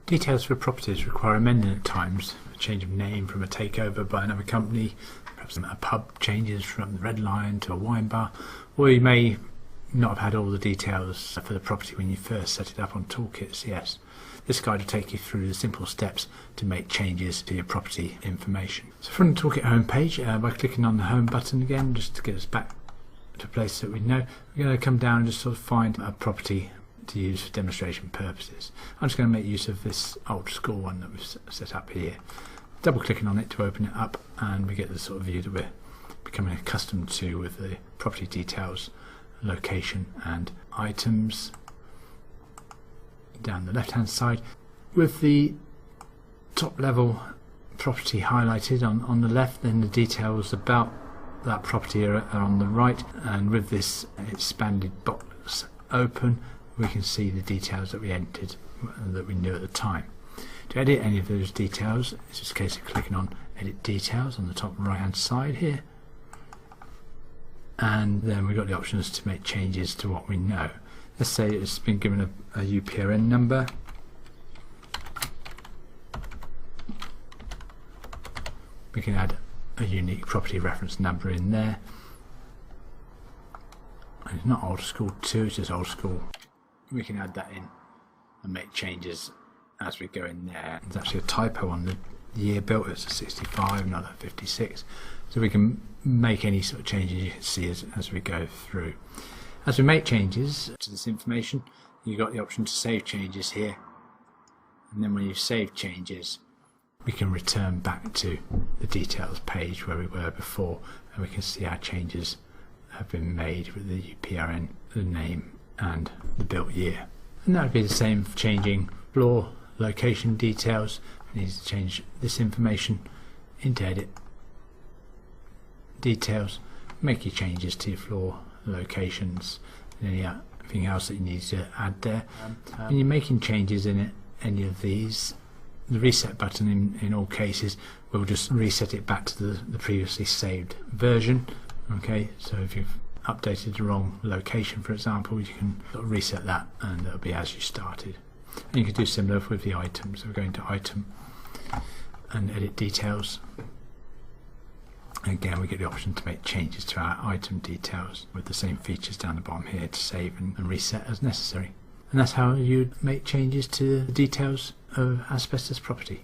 Details for properties require amending at times. A change of name from a takeover by another company, perhaps a pub changes from the Red Lion to a wine bar, or you may not have had all the details for the property when you first set it up on Toolkit CS. This guide will take you through the simple steps to make changes to your property information. So from the Toolkit homepage, by clicking on the home button again, just to get us back to a place that we know, we're going to come down and just sort of find a property to use for demonstration purposes. I'm just going to make use of this old school one that we've set up here. Double clicking on it to open it up, and we get the sort of view that we're becoming accustomed to with the property details, location and items down the left hand side, with the top level property highlighted on the left. Then the details about that property are on the right, and with this expanded box open we can see the details that we entered and that we knew at the time. To edit any of those details, it's just a case of clicking on edit details on the top right hand side here, and then we've got the options to make changes to what we know. Let's say it's been given a UPRN number. We can add a unique property reference number in there. And it's not old school 2, it's just old school. We can add that in and make changes as we go in there. There's actually a typo on the year built, it's a 65, not a 56. So we can make any sort of changes you can see as we go through. As we make changes to this information, you've got the option to save changes here, and then when you save changes we can return back to the details page where we were before, and we can see our changes have been made with the UPRN, the name and the built year. And that would be the same for changing floor location details. We need to change this information into edit details, make your changes to your floor locations and anything else that you need to add there. When you're making changes in any of these, the reset button in all cases will just reset it back to the previously saved version. Okay, so if you've updated the wrong location, for example, you can sort of reset that and it'll be as you started. And you can do similar with the items. So we're going to item and edit details. Again, we get the option to make changes to our item details with the same features down the bottom here to save and reset as necessary. And that's how you'd make changes to the details of asbestos property.